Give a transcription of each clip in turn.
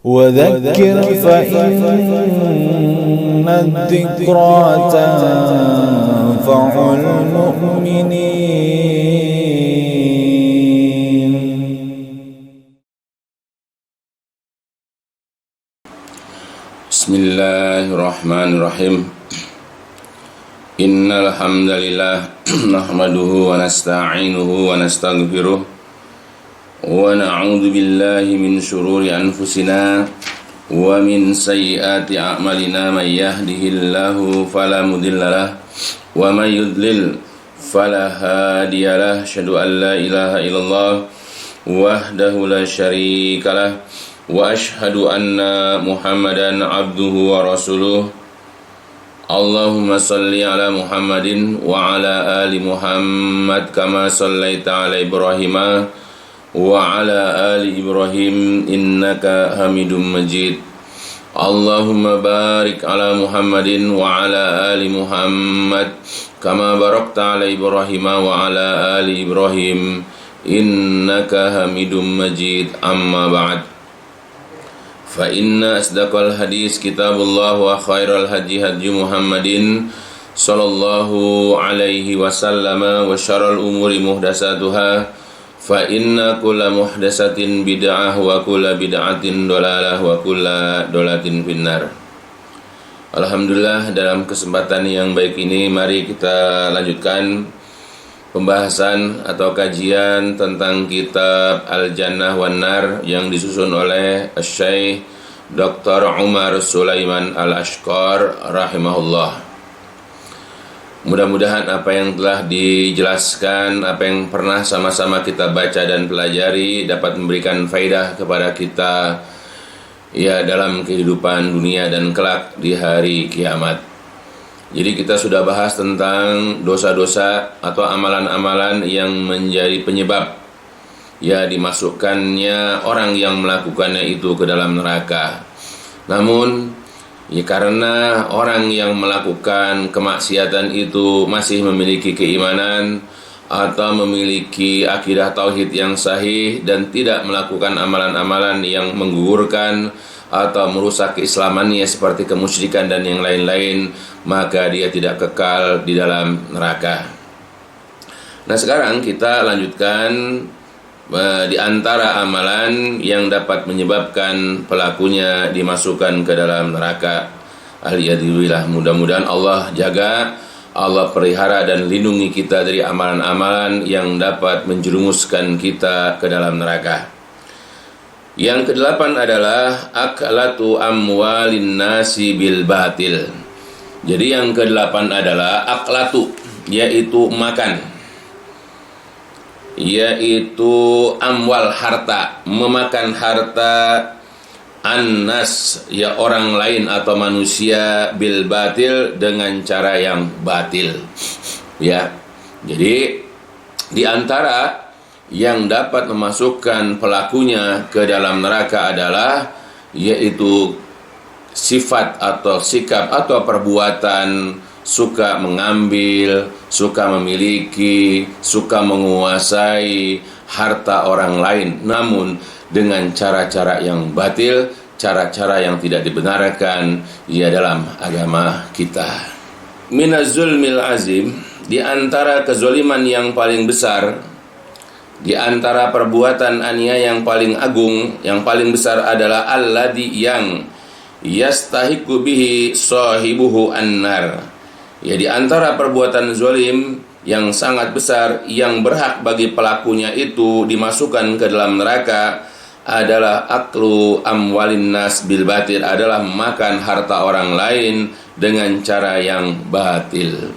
وذكر فإن الذكرى تنفع المؤمنين. Bismillahirrahmanirrahim. Innal hamdalillah nahmaduhu wa nasta'inuhu wa nastaghfiruh wa na'udzu billahi min shururi anfusina wa min sayyiati a'malina may yahdihillahu fala mudhillalah wa may yudlil fala hadiyalah. Asyhadu an la ilaha illallah wahdahu la syarikalah wa asyhadu anna Muhammadan abduhu wa rasuluh. Allahumma salli ala Muhammadin wa ala ali Muhammad kama sallaita ala Ibrahim wa ala ali Ibrahim innaka Hamidum Majid. Allahumma barik ala Muhammadin wa ala ali Muhammad kama barakta ala Ibrahim wa ala ali Ibrahim innaka Hamidum Majid. Amma ba'd. Fa inna asdaqal hadis kitabullah wa khairal hadi hadi Muhammadin sallallahu alaihi wasallam wa syarrul umuri muhdatsatuha fa inna kulla muhdatsatin bid'ah wa kulla bid'atin dhalalah wa kulla dhalalatin finnar. Alhamdulillah, dalam kesempatan yang baik ini mari kita lanjutkan pembahasan atau kajian tentang kitab Al-Jannah wan Nar yang disusun oleh Syekh Dr. Umar Sulaiman Al-Ashqar rahimahullah. Mudah-mudahan apa yang telah dijelaskan, apa yang pernah sama-sama kita baca dan pelajari dapat memberikan faidah kepada kita ya dalam kehidupan dunia dan kelak di hari kiamat. Jadi kita sudah bahas tentang dosa-dosa atau amalan-amalan yang menjadi penyebab ya dimasukkannya orang yang melakukannya itu ke dalam neraka. Namun ya karena orang yang melakukan kemaksiatan itu masih memiliki keimanan atau memiliki akidah tauhid yang sahih dan tidak melakukan amalan-amalan yang menggugurkan atau merusak keislamannya seperti kemusyrikan dan yang lain-lain, maka dia tidak kekal di dalam neraka. Nah, sekarang kita lanjutkan di antara amalan yang dapat menyebabkan pelakunya dimasukkan ke dalam neraka. Alhamdulillah, mudah-mudahan Allah jaga, Allah pelihara dan lindungi kita dari amalan-amalan yang dapat menjerumuskan kita ke dalam neraka. Yang kedelapan adalah aklatu amwalin nasi bil batil. Jadi yang kedelapan adalah aklatu, yaitu makan, yaitu amwal harta, memakan harta annas ya orang lain atau manusia bil batil dengan cara yang batil. Ya. Jadi di antara yang dapat memasukkan pelakunya ke dalam neraka adalah yaitu sifat atau sikap atau perbuatan suka mengambil, suka memiliki, suka menguasai harta orang lain, namun dengan cara-cara yang batil, cara-cara yang tidak dibenarkan ya dalam agama kita. Minaz zulmil azim, di antara kezaliman yang paling besar, di antara perbuatan aniaya yang paling agung, yang paling besar adalah alladzi yang yastahiqu bihi sahibuhu annar. Ya, di antara perbuatan zalim yang sangat besar yang berhak bagi pelakunya itu dimasukkan ke dalam neraka adalah aklu amwalin nas bil batil, adalah makan harta orang lain dengan cara yang batil.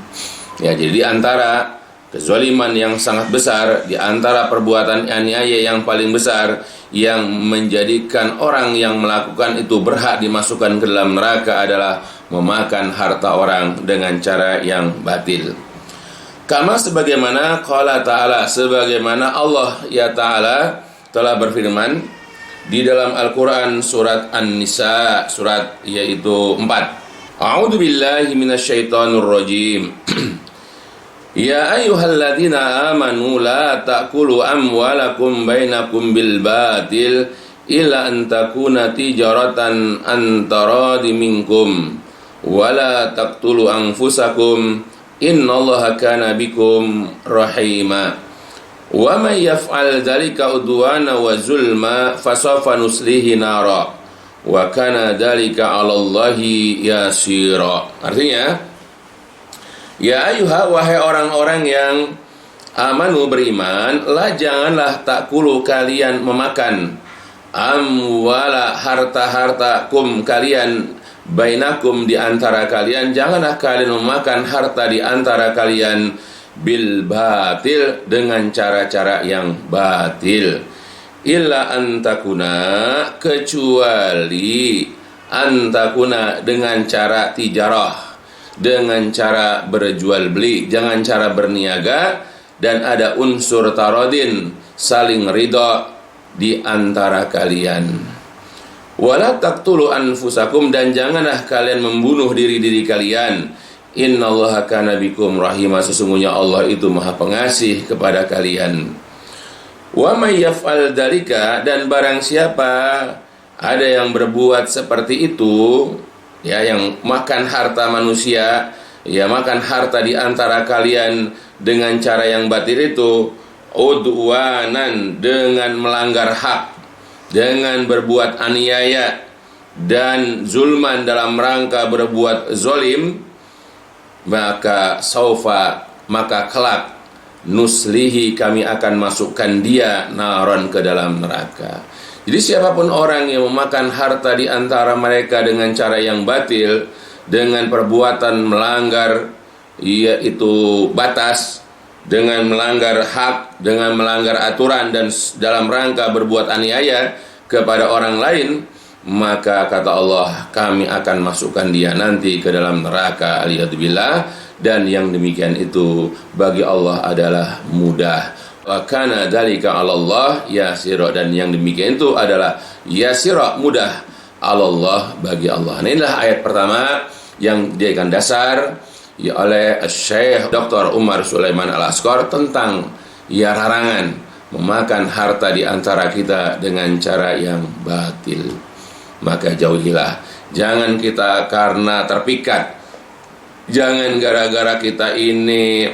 Ya, jadi di antara kezaliman yang sangat besar, di antara perbuatan aniaya yang paling besar yang menjadikan orang yang melakukan itu berhak dimasukkan ke dalam neraka adalah memakan harta orang dengan cara yang batil. Kama sebagaimana qala ta'ala, sebagaimana Allah ya ta'ala telah berfirman di dalam Al-Quran surat An-Nisa, surat yaitu 4. A'udzu billahi minasyaitonir rajim. Ya ayyuhalladzina amanu la ta'kulu amwalakum bainakum bil batil illa an takuna tijaratan antaradi minkum wala taqtulu anfusakum innallaha kana bikum rahima wa may yaf'al dzalika udwana wa zulma fasawfa nuslihi nara wa kana dzalika 'alallahi yasira. Artinya, ya ayuha, wahai orang-orang yang amanu, beriman, janganlah takulu kalian memakan amwala harta-hartakum kalian bainakum di antara kalian, janganlah kalian memakan harta di antara kalian bil batil dengan cara-cara yang batil, illa antakuna, kecuali antakuna dengan cara tijarah, dengan cara berjual beli, jangan cara berniaga, dan ada unsur tarodin, saling ridha di antara kalian. Wala taqtulu anfusakum, dan janganlah kalian membunuh diri-diri kalian. Innallaha kana bikum rahima, sesungguhnya Allah itu Maha Pengasih kepada kalian. Wa may yaf'al dzalika, dan barang siapa ada yang berbuat seperti itu, ya, yang makan harta manusia, ya, makan harta di antara kalian dengan cara yang batil itu, udwanan, dengan melanggar hak, dengan berbuat aniaya, dan zulman, dalam rangka berbuat zolim, maka saufa, maka kelak, nuslihi, kami akan masukkan dia naron, ke dalam neraka. Jadi siapapun orang yang memakan harta di antara mereka dengan cara yang batil, dengan perbuatan melanggar yaitu batas, dengan melanggar hak, dengan melanggar aturan, dan dalam rangka berbuat aniaya kepada orang lain, maka kata Allah, kami akan masukkan dia nanti ke dalam neraka, aliyadzubillah. Dan yang demikian itu bagi Allah adalah mudah. Wa kana dzalika 'alallah yasira, dan yang demikian itu adalah yasira, mudah, 'alallah, bagi Allah. Nah, inilah ayat pertama yang dijadikan dasar ya oleh Syekh Dr. Umar Sulaiman Al-Asqar tentang ya larangan memakan harta di antara kita dengan cara yang batil. Maka jauhilah, jangan kita karena terpikat, jangan gara-gara kita ini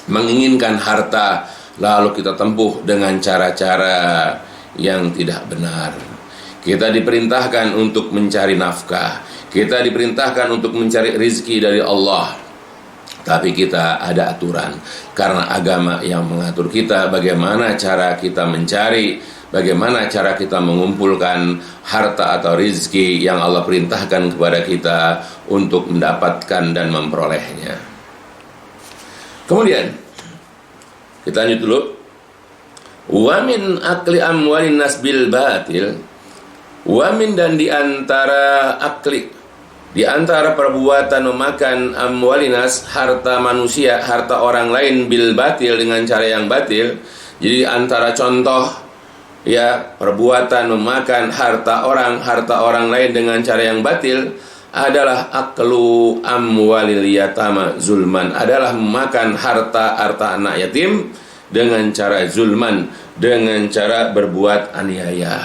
menginginkan harta lalu kita tempuh dengan cara-cara yang tidak benar. Kita diperintahkan untuk mencari nafkah, kita diperintahkan untuk mencari rizki dari Allah, tapi kita ada aturan, karena agama yang mengatur kita bagaimana cara kita mencari, bagaimana cara kita mengumpulkan harta atau rizki yang Allah perintahkan kepada kita untuk mendapatkan dan memperolehnya. Kemudian kita lanjut dulu. Wa min akli amwalin nas bil batil, wa min, dan di antara akli, di antara perbuatan memakan amwalinas, harta manusia, harta orang lain, bil batil, dengan cara yang batil. Jadi antara contoh ya perbuatan memakan harta orang lain dengan cara yang batil adalah aklu amwalil yatama zulman, adalah memakan harta anak yatim dengan cara zulman, dengan cara berbuat aniaya,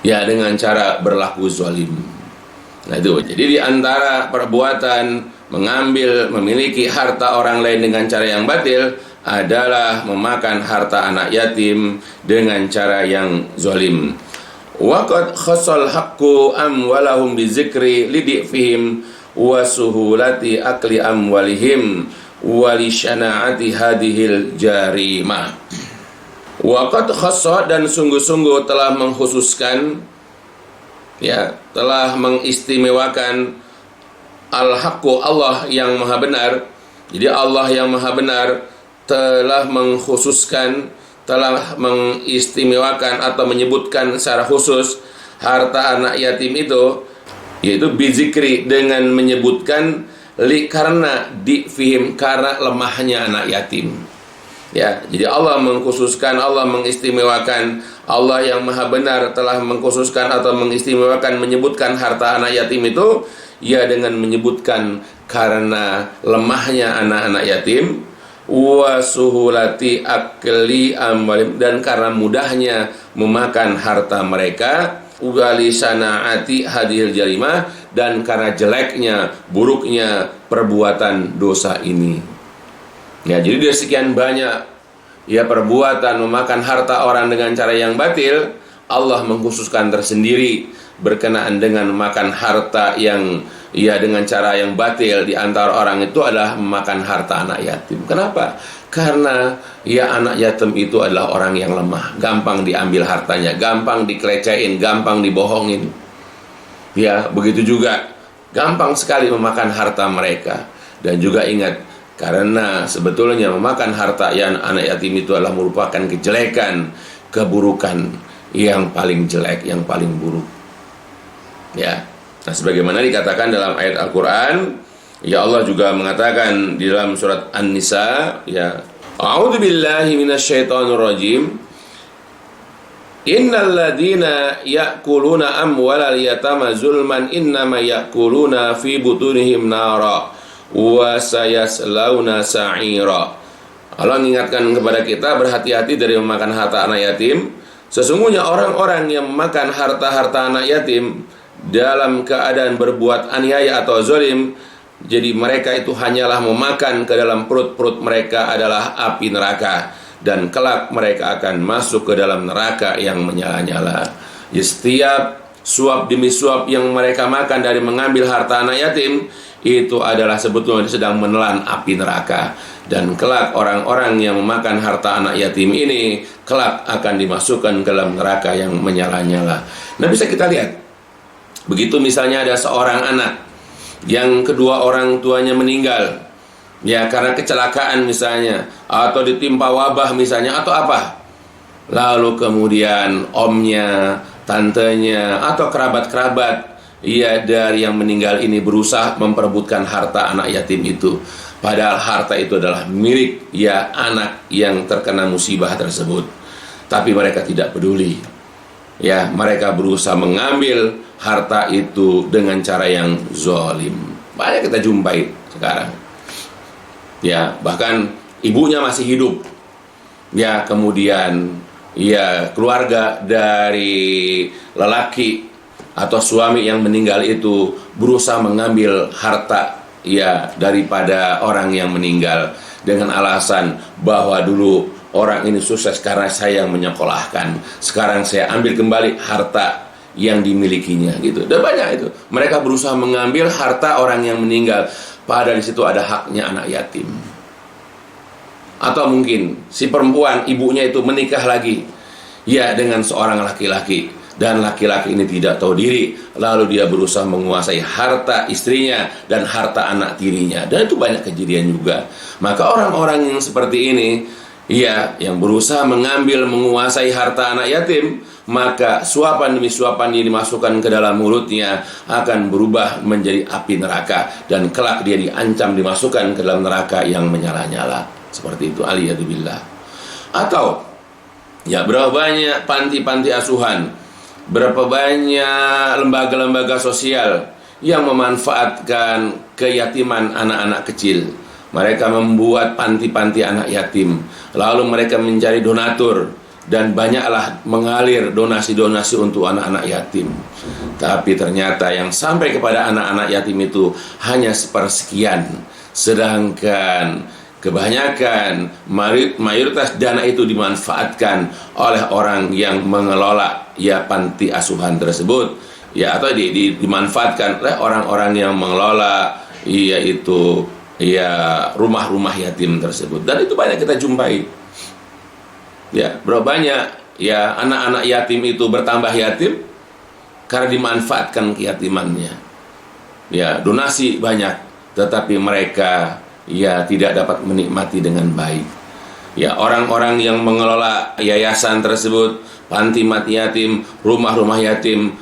ya, dengan cara berlaku zalim. Nah itu, jadi di antara perbuatan mengambil, memiliki harta orang lain dengan cara yang batil adalah memakan harta anak yatim dengan cara yang zalim. Waqad khassal haqqu amwalahum bizikri lidifihim wa suhulati akli amwalihim wa li syana'ati hadhil jarimah. Waqad khassa, dan sungguh-sungguh telah mengkhususkan, ya, telah mengistimewakan al-haqqu, Allah yang maha benar. Jadi Allah yang maha benar telah mengkhususkan, telah mengistimewakan atau menyebutkan secara khusus harta anak yatim itu, yaitu bizikri, dengan menyebutkan karena fihim, karena lemahnya anak yatim. Ya, jadi Allah mengkhususkan, Allah mengistimewakan, Allah yang maha benar telah mengkhususkan atau mengistimewakan, menyebutkan harta anak yatim itu, ya, dengan menyebutkan karena lemahnya anak-anak yatim, wa suhulati akli amwalim, dan karena mudahnya memakan harta mereka, wali sanaati hadil jarimah, dan karena jeleknya, buruknya perbuatan dosa ini. Ya, jadi dari sekian banyak ya perbuatan memakan harta orang dengan cara yang batil, Allah mengkhususkan tersendiri berkenaan dengan memakan harta yang dengan cara yang batil di antara orang itu adalah memakan harta anak yatim. Kenapa? Karena anak yatim itu adalah orang yang lemah, gampang diambil hartanya, gampang dikelecehin, gampang dibohongin. Ya, begitu juga gampang sekali memakan harta mereka. Dan juga ingat, karena sebetulnya memakan harta yang anak yatim itu adalah merupakan kejelekan, keburukan yang paling jelek, yang paling buruk. Ya. Nah, sebagaimana dikatakan dalam ayat Al-Qur'an, ya Allah juga mengatakan di dalam surat An-Nisa, ya, A'udzu billahi minasyaitonir rajim. Innal ladzina ya'kuluna amwalal yatama zulman innama ya'kuluna fi butunihim nara wa sayaslawna sa'ira. Allah mengingatkan kepada kita berhati-hati dari memakan harta anak yatim. Sesungguhnya orang-orang yang memakan harta-harta anak yatim dalam keadaan berbuat aniaya atau zalim, jadi mereka itu hanyalah memakan ke dalam perut-perut mereka adalah api neraka, dan kelak mereka akan masuk ke dalam neraka yang menyala-nyala. Jadi setiap suap demi suap yang mereka makan dari mengambil harta anak yatim itu adalah sebetulnya sedang menelan api neraka, dan kelak orang-orang yang memakan harta anak yatim ini kelak akan dimasukkan ke dalam neraka yang menyala-nyala. Nah, bisa kita lihat, begitu misalnya ada seorang anak yang kedua orang tuanya meninggal, ya karena kecelakaan misalnya, atau ditimpa wabah misalnya, atau apa, lalu kemudian omnya, tantenya, atau kerabat-kerabat dari yang meninggal ini berusaha memperebutkan harta anak yatim itu, padahal harta itu adalah milik anak yang terkena musibah tersebut. Tapi mereka tidak peduli. Ya, mereka berusaha mengambil harta itu dengan cara yang zalim. Banyak kita jumpai sekarang. Ya, bahkan ibunya masih hidup. Ya, kemudian keluarga dari lelaki atau suami yang meninggal itu berusaha mengambil harta daripada orang yang meninggal dengan alasan bahwa dulu orang ini sukses karena saya yang menyekolahkan, sekarang saya ambil kembali harta yang dimilikinya gitu. Dan banyak itu. Mereka berusaha mengambil harta orang yang meninggal, padahal di situ ada haknya anak yatim. Atau mungkin si perempuan, ibunya itu menikah lagi dengan seorang laki-laki, dan laki-laki ini tidak tahu diri, lalu dia berusaha menguasai harta istrinya dan harta anak tirinya. Dan itu banyak kejadian juga. Maka orang-orang yang seperti ini, yang berusaha menguasai harta anak yatim, maka suapan demi suapan yang dimasukkan ke dalam mulutnya akan berubah menjadi api neraka, dan kelak dia diancam dimasukkan ke dalam neraka yang menyala-nyala. Seperti itu, aliyadzubillah. Atau berapa banyak panti-panti asuhan, berapa banyak lembaga-lembaga sosial yang memanfaatkan keyatiman anak-anak kecil. Mereka membuat panti-panti anak yatim, lalu mereka mencari donatur, dan banyaklah mengalir donasi-donasi untuk anak-anak yatim. Tapi ternyata yang sampai kepada anak-anak yatim itu hanya sepersekian, sedangkan kebanyakan mayoritas dana itu dimanfaatkan oleh orang yang mengelola panti asuhan tersebut, atau dimanfaatkan oleh orang-orang yang mengelola yaitu rumah-rumah yatim tersebut. Dan itu banyak kita jumpai. Berapa banyak anak-anak yatim itu bertambah yatim karena dimanfaatkan keyatimannya. Donasi banyak, tetapi mereka tidak dapat menikmati dengan baik. Orang-orang yang mengelola yayasan tersebut, panti mati yatim, rumah-rumah yatim,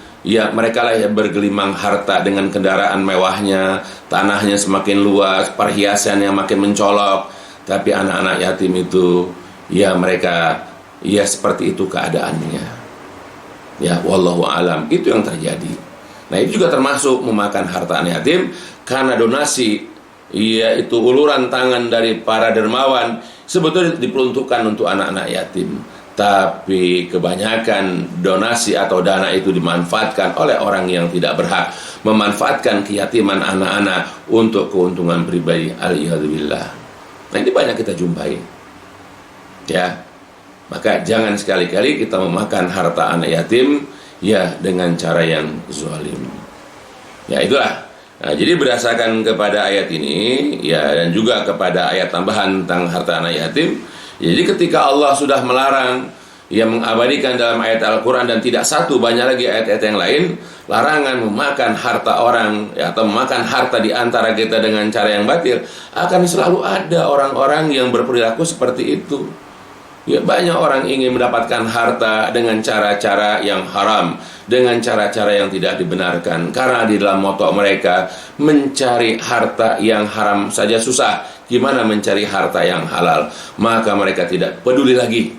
mereka lah yang bergelimang harta dengan kendaraan mewahnya, tanahnya semakin luas, perhiasan yang makin mencolok. Tapi anak-anak yatim itu, mereka seperti itu keadaannya. Wallahu alam, itu yang terjadi. Nah, itu juga termasuk memakan harta anak yatim karena donasi itu uluran tangan dari para dermawan sebetulnya diperuntukkan untuk anak-anak yatim. Tapi kebanyakan donasi atau dana itu dimanfaatkan oleh orang yang tidak berhak, memanfaatkan keyatiman anak-anak untuk keuntungan pribadi. Alhamdulillah. Nah, ini banyak kita jumpai. Ya. Maka jangan sekali-kali kita memakan harta anak yatim ya dengan cara yang zalim. Ya, itulah. Nah, jadi berdasarkan kepada ayat ini ya, dan juga kepada ayat tambahan tentang harta anak yatim, jadi ketika Allah sudah melarang, yang mengabadikan dalam ayat Al-Quran dan tidak satu, banyak lagi ayat-ayat yang lain, larangan memakan harta orang ya, atau memakan harta di antara kita dengan cara yang batil, akan selalu ada orang-orang yang berperilaku seperti itu. Ya, banyak orang ingin mendapatkan harta dengan cara-cara yang haram, dengan cara-cara yang tidak dibenarkan, karena di dalam moto mereka mencari harta yang haram saja susah, gimana mencari harta yang halal. Maka mereka tidak peduli lagi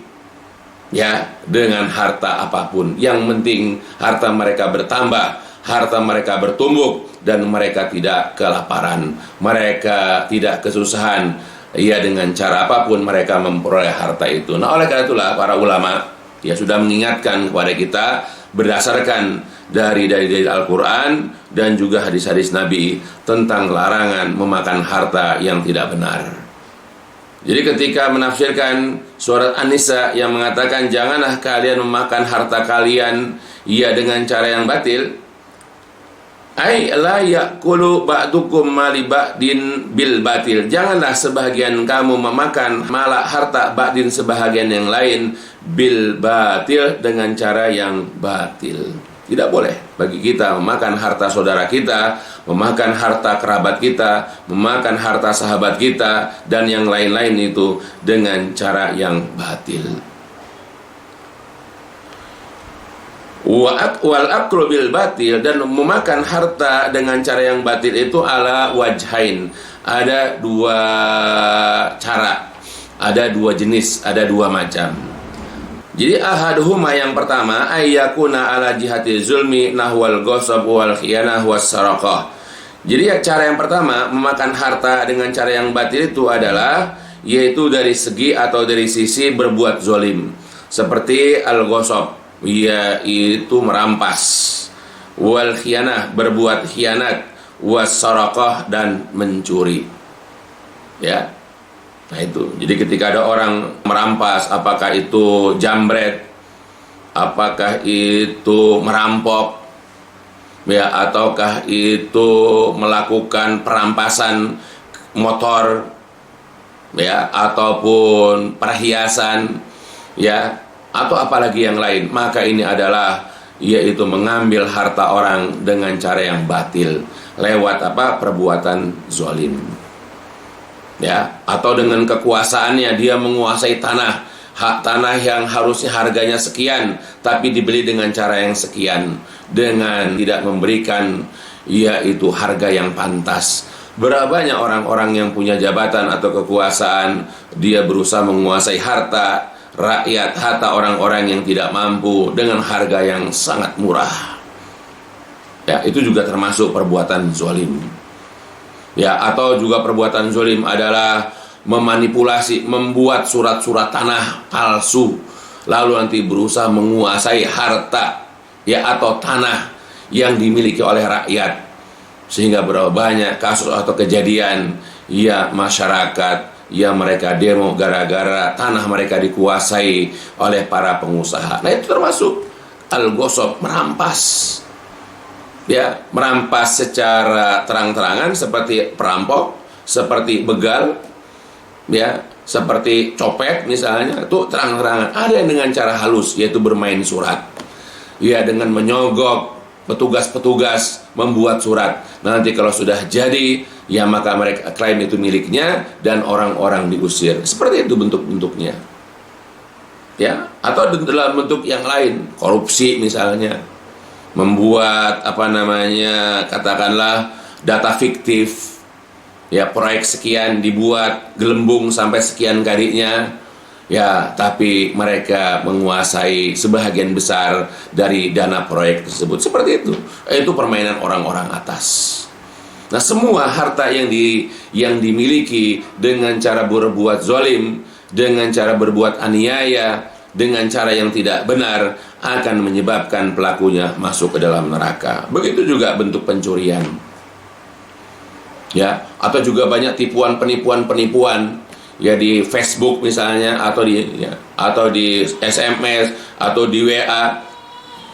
ya dengan harta apapun, yang penting harta mereka bertambah, harta mereka bertumbuh, dan mereka tidak kelaparan, mereka tidak kesusahan. Ya, dengan cara apapun mereka memperoleh harta itu. Nah, oleh karena itulah para ulama ya sudah mengingatkan kepada kita berdasarkan dari Al-Quran dan juga hadis-hadis Nabi tentang larangan memakan harta yang tidak benar. Jadi ketika menafsirkan surat An-Nisa yang mengatakan janganlah kalian memakan harta kalian ya dengan cara yang batil, ai la yaqulu ba'dukum mali ba'din bil batil, janganlah sebagian kamu memakan malah harta ba'din sebahagian yang lain bil batil dengan cara yang batil. Tidak boleh bagi kita memakan harta saudara kita, memakan harta kerabat kita, memakan harta sahabat kita dan yang lain-lain itu dengan cara yang batil. Wal aklu bil batil, dan memakan harta dengan cara yang batil itu ala wajhain. Ada dua cara, ada dua jenis, ada dua macam. Jadi ahaduhuma, yang pertama, ayyakuna ala jihati zulmi nahwal ghasab wal khiyanah was sarakah. Jadi cara yang pertama, memakan harta dengan cara yang batil itu adalah yaitu dari segi atau dari sisi berbuat zalim, seperti al-ghasab, yaitu merampas, wal khiyanah, berbuat khianat, was sarakah, dan mencuri. Ya. Nah itu. Jadi ketika ada orang merampas, apakah itu jambret, apakah itu merampok, ya, ataukah itu melakukan perampasan motor, ya, ataupun perhiasan, ya, atau apalagi yang lain, maka ini adalah yaitu mengambil harta orang dengan cara yang batil lewat apa? Perbuatan zalim. Ya, atau dengan kekuasaannya dia menguasai tanah, hak tanah yang harusnya harganya sekian tapi dibeli dengan cara yang sekian, dengan tidak memberikan yaitu harga yang pantas. Berapa banyak orang-orang yang punya jabatan atau kekuasaan, dia berusaha menguasai harta rakyat, harta orang-orang yang tidak mampu dengan harga yang sangat murah. Ya, itu juga termasuk perbuatan zalim. Ya, atau juga perbuatan zalim adalah memanipulasi, membuat surat-surat tanah palsu, lalu nanti berusaha menguasai harta ya atau tanah yang dimiliki oleh rakyat, sehingga berapa banyak kasus atau kejadian ya masyarakat ya mereka demo gara-gara tanah mereka dikuasai oleh para pengusaha. Nah, itu termasuk al-ghasab, merampas. Ya, merampas secara terang-terangan seperti perampok, seperti begal, ya, seperti copet misalnya, itu terang-terangan. Ada yang dengan cara halus, yaitu bermain surat. Ya, dengan menyogok petugas-petugas membuat surat. Nanti kalau sudah jadi, ya maka mereka klaim itu miliknya dan orang-orang diusir. Seperti itu bentuk-bentuknya. Ya, atau dalam bentuk yang lain, korupsi misalnya. Membuat katakanlah data fiktif, ya, proyek sekian dibuat gelembung sampai sekian kalinya, ya, tapi mereka menguasai sebahagian besar dari dana proyek tersebut. Seperti itu. Itu permainan orang-orang atas. Nah, semua harta yang dimiliki dengan cara berbuat zalim, dengan cara berbuat aniaya, dengan cara yang tidak benar, akan menyebabkan pelakunya masuk ke dalam neraka. Begitu juga bentuk pencurian. Ya, atau juga banyak penipuan ya di Facebook misalnya, atau di SMS, atau di WA,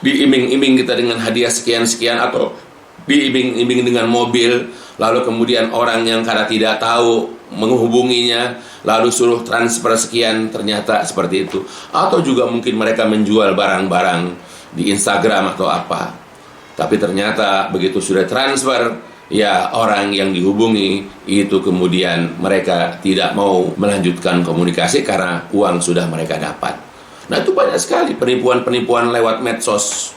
diiming-iming kita dengan hadiah sekian-sekian, atau diiming-iming dengan mobil, lalu kemudian orang yang karena tidak tahu menghubunginya, lalu suruh transfer sekian, ternyata seperti itu. Atau juga mungkin mereka menjual barang-barang di Instagram atau apa, tapi ternyata begitu sudah transfer, ya orang yang dihubungi itu kemudian mereka tidak mau melanjutkan komunikasi karena uang sudah mereka dapat. Nah, itu banyak sekali penipuan-penipuan lewat medsos.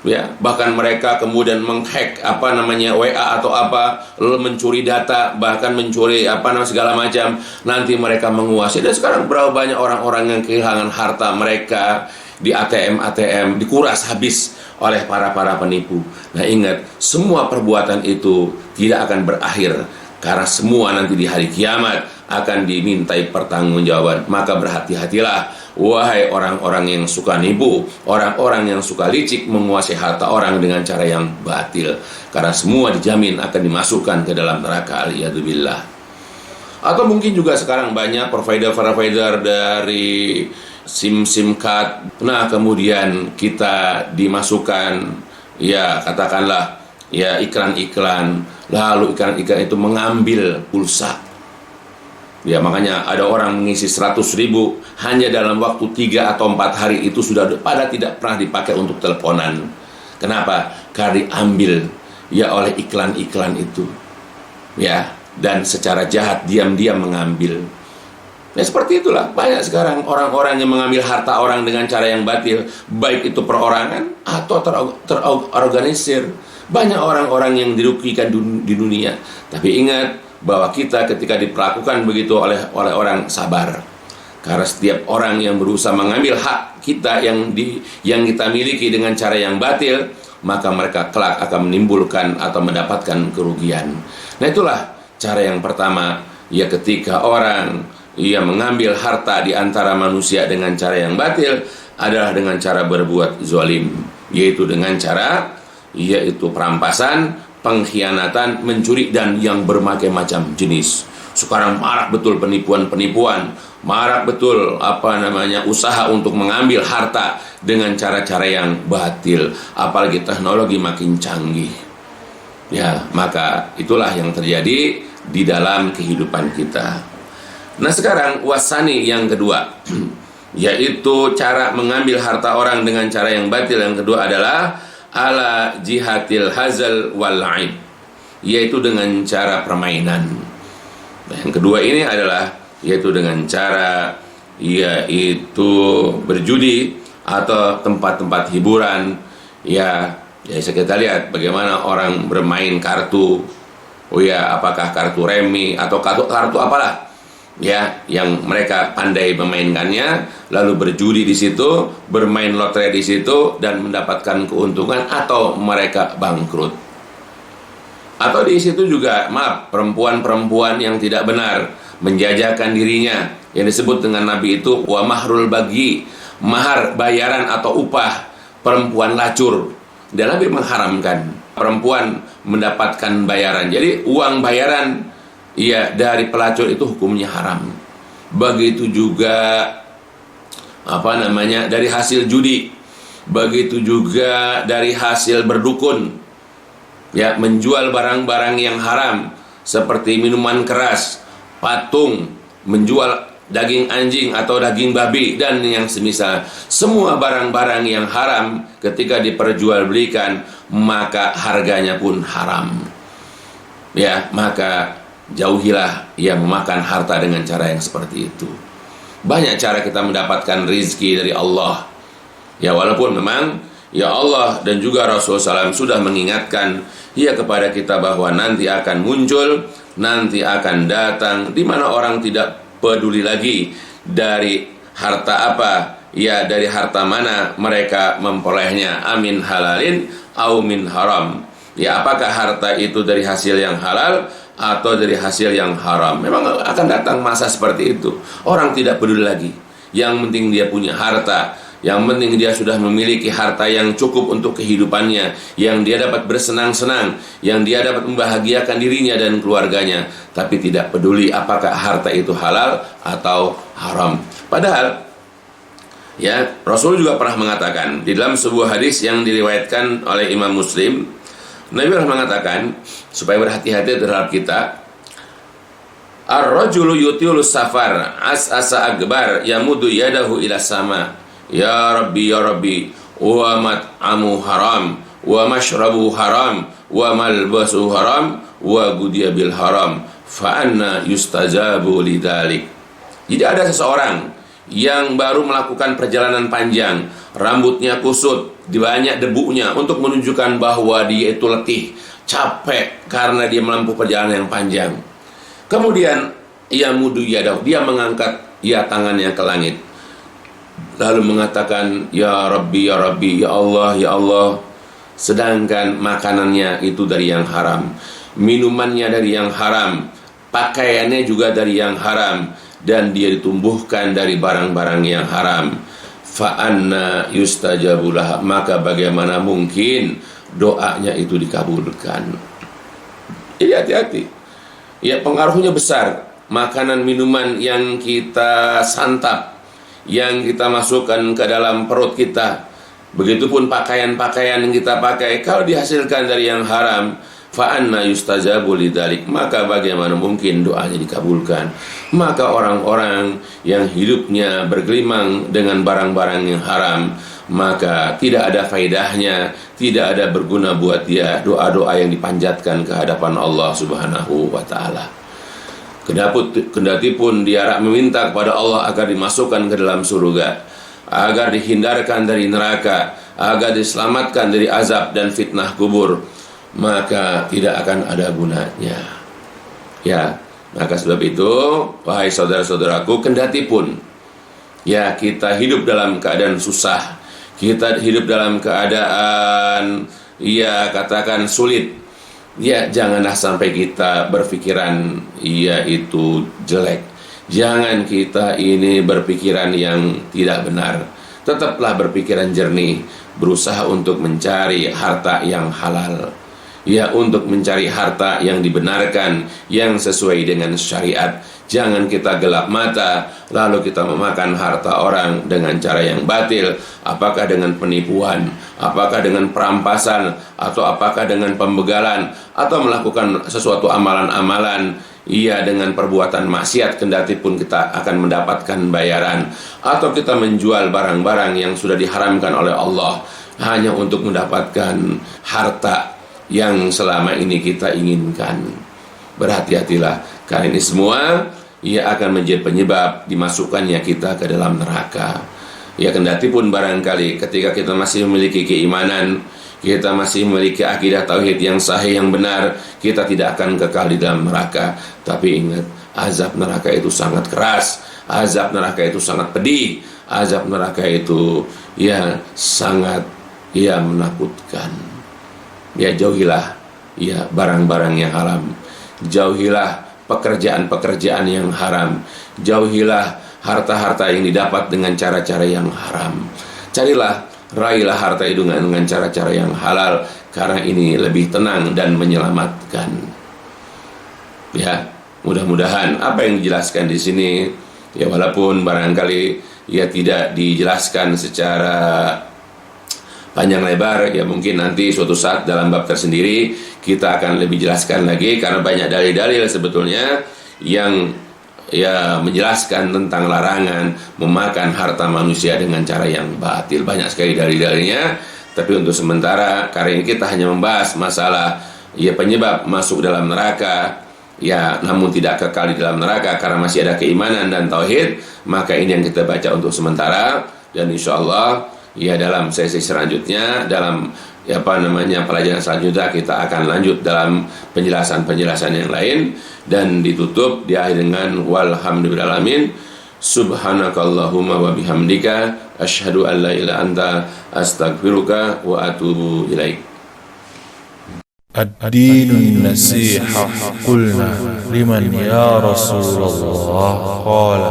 Ya, bahkan mereka kemudian menghack WA atau apa, lalu mencuri data, bahkan mencuri segala macam, nanti mereka menguasai. Dan sekarang berapa banyak orang-orang yang kehilangan harta mereka di ATM dikuras habis oleh para penipu. Nah, ingat, semua perbuatan itu tidak akan berakhir, karena semua nanti di hari kiamat akan dimintai pertanggungjawaban. Maka berhati-hatilah, wahai orang-orang yang suka nipu, orang-orang yang suka licik menguasai harta orang dengan cara yang batil, karena semua dijamin akan dimasukkan ke dalam neraka, aliyadzubillah. Atau mungkin juga sekarang banyak provider dari SIM card. Nah, kemudian kita dimasukkan, ya katakanlah, ya iklan-iklan, lalu iklan-iklan itu mengambil pulsa. Ya, makanya ada orang mengisi 100.000 hanya dalam waktu 3 atau 4 hari itu sudah tidak pernah dipakai untuk teleponan. Kenapa? Karena diambil ya oleh iklan-iklan itu. Ya, dan secara jahat diam-diam mengambil. Nah, seperti itulah banyak sekarang orang-orang yang mengambil harta orang dengan cara yang batil, baik itu perorangan atau terorganisir. Banyak orang-orang yang dirugikan di dunia. Tapi ingat bahwa kita ketika diperlakukan begitu oleh orang, sabar. Karena setiap orang yang berusaha mengambil hak kita yang kita miliki dengan cara yang batil, maka mereka kelak akan menimbulkan atau mendapatkan kerugian. Nah, itulah cara yang pertama, ya ketika orang mengambil harta di antara manusia dengan cara yang batil adalah dengan cara berbuat zalim, yaitu dengan cara perampasan, pengkhianatan, mencuri, dan yang berbagai macam jenis. Sekarang marak betul penipuan, marak betul usaha untuk mengambil harta dengan cara-cara yang batil, apalagi teknologi makin canggih. Ya, maka itulah yang terjadi di dalam kehidupan kita. Nah, sekarang wasani yang kedua, yaitu cara mengambil harta orang dengan cara yang batil. Yang kedua adalah ala jihatil hazal wal la'ib, yaitu dengan cara permainan. Nah, yang kedua ini adalah yaitu dengan cara berjudi atau tempat-tempat hiburan. Ya kita lihat bagaimana orang bermain kartu. Apakah kartu remi atau kartu apalah yang mereka pandai memainkannya, lalu berjudi di situ, bermain lotre di situ, dan mendapatkan keuntungan atau mereka bangkrut. Atau di situ juga, perempuan-perempuan yang tidak benar menjajakan dirinya, yang disebut dengan Nabi itu wa mahrul bagi, mahar bayaran atau upah perempuan lacur. Dan Nabi mengharamkan perempuan mendapatkan bayaran. Jadi uang bayaran dari pelacur itu hukumnya haram. Begitu juga dari hasil judi, begitu juga dari hasil berdukun, menjual barang-barang yang haram seperti minuman keras, patung, menjual daging anjing atau daging babi, dan yang semisal. Semua barang-barang yang haram ketika diperjualbelikan, maka harganya pun haram. Maka jauhilah memakan harta dengan cara yang seperti itu. Banyak cara kita mendapatkan rizki dari Allah. Walaupun memang Allah dan juga Rasulullah SAW sudah mengingatkan kepada kita bahwa nanti akan muncul, nanti akan datang, di mana orang tidak peduli lagi dari harta apa, dari harta mana mereka memperolehnya, amin halalin au min haram. Ya, apakah harta itu dari hasil yang halal atau dari hasil yang haram? Memang akan datang masa seperti itu. Orang tidak peduli lagi. Yang penting dia punya harta. Yang penting dia sudah memiliki harta yang cukup untuk kehidupannya, yang dia dapat bersenang-senang, yang dia dapat membahagiakan dirinya dan keluarganya, tapi tidak peduli apakah harta itu halal atau haram. Padahal ya, Rasul juga pernah mengatakan di dalam sebuah hadis yang diriwayatkan oleh Imam Muslim, Nabi pernah mengatakan supaya berhati-hati terhadap kita. Ar-rajulu yutilu safar as'asa akbar yamudu yadahu ila sama. Ya Rabbi, ya Rabbi, wa mat'amu haram, wa mashrabu haram, wa malbasu haram, wa gudiya bil haram, fa anna yustajabu lidalik. Jadi ada seseorang yang baru melakukan perjalanan panjang, rambutnya kusut, banyak debunya, untuk menunjukkan bahwa dia itu letih, capek karena dia menempuh perjalanan yang panjang. Kemudian ia mudu yadahu, dia mengangkat tangannya ke langit, lalu mengatakan ya Rabbi, ya Rabbi, ya Allah, ya Allah. Sedangkan makanannya itu dari yang haram, minumannya dari yang haram, pakaiannya juga dari yang haram, dan dia ditumbuhkan dari barang-barang yang haram. Fa anna yustajabulah, maka bagaimana mungkin doanya itu dikabulkan? Jadi hati-hati. Ya, pengaruhnya besar. Makanan minuman yang kita santap, yang kita masukkan ke dalam perut kita, begitupun pakaian-pakaian yang kita pakai, kalau dihasilkan dari yang haram, fa anna yustajabu lidzalik, maka bagaimana mungkin doanya dikabulkan? Maka orang-orang yang hidupnya bergelimang dengan barang-barang yang haram, maka tidak ada faedahnya, tidak ada berguna buat dia doa-doa yang dipanjatkan ke hadapan Allah Subhanahu wa ta'ala. Kendati pun dia meminta kepada Allah agar dimasukkan ke dalam surga, agar dihindarkan dari neraka, agar diselamatkan dari azab dan fitnah kubur, maka tidak akan ada gunanya. Ya, maka sebab itu, wahai saudara-saudaraku, kendati pun ya kita hidup dalam keadaan susah, kita hidup dalam keadaan ya katakan sulit, ya janganlah sampai kita berpikiran ya itu jelek. Jangan kita ini berpikiran yang tidak benar. Tetaplah berpikiran jernih, berusaha untuk mencari harta yang halal, ya, untuk mencari harta yang dibenarkan, yang sesuai dengan syariat. Jangan kita gelap mata lalu kita memakan harta orang dengan cara yang batil, apakah dengan penipuan, apakah dengan perampasan, atau apakah dengan pembegalan, atau melakukan sesuatu amalan-amalan ia dengan perbuatan maksiat, kendati pun kita akan mendapatkan bayaran, atau kita menjual barang-barang yang sudah diharamkan oleh Allah hanya untuk mendapatkan harta yang selama ini kita inginkan. Berhati-hatilah, karena ini semua ia akan menjadi penyebab dimasukkannya kita ke dalam neraka. Ya, kendati pun barangkali ketika kita masih memiliki keimanan, kita masih memiliki akidah tauhid yang sahih, yang benar, kita tidak akan kekal di dalam neraka. Tapi ingat, azab neraka itu sangat keras, azab neraka itu sangat pedih, azab neraka itu ya sangat ya menakutkan. Ya, jauhilah ya barang-barang yang haram, jauhilah pekerjaan-pekerjaan yang haram, jauhilah harta-harta yang didapat dengan cara-cara yang haram. Carilah, raihlah harta itu dengan cara-cara yang halal, karena ini lebih tenang dan menyelamatkan. Ya, mudah-mudahan apa yang dijelaskan di sini, ya walaupun barangkali ya tidak dijelaskan secara panjang lebar, ya mungkin nanti suatu saat dalam bab tersendiri kita akan lebih jelaskan lagi, karena banyak dalil-dalil sebetulnya yang ya menjelaskan tentang larangan memakan harta manusia dengan cara yang batil. Banyak sekali dalil-dalilnya, tapi untuk sementara karena ini kita hanya membahas masalah ya penyebab masuk dalam neraka, ya namun tidak kekal di dalam neraka karena masih ada keimanan dan tauhid. Maka ini yang kita baca untuk sementara, dan insyaallah ya dalam sesi selanjutnya, dalam pelajaran selanjutnya kita akan lanjut dalam penjelasan-penjelasan yang lain, dan ditutup di akhir dengan walhamdulillahalamin. Subhanakallahumma wa bihamdika asyhadu an la ilaha illa anta astaghfiruka wa atubu ilaik. الدين النصيحة قلنا لمن يا رسول الله قال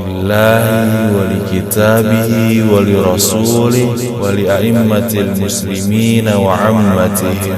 لله ولكتابه ولرسوله ولأئمة المسلمين وعمتهم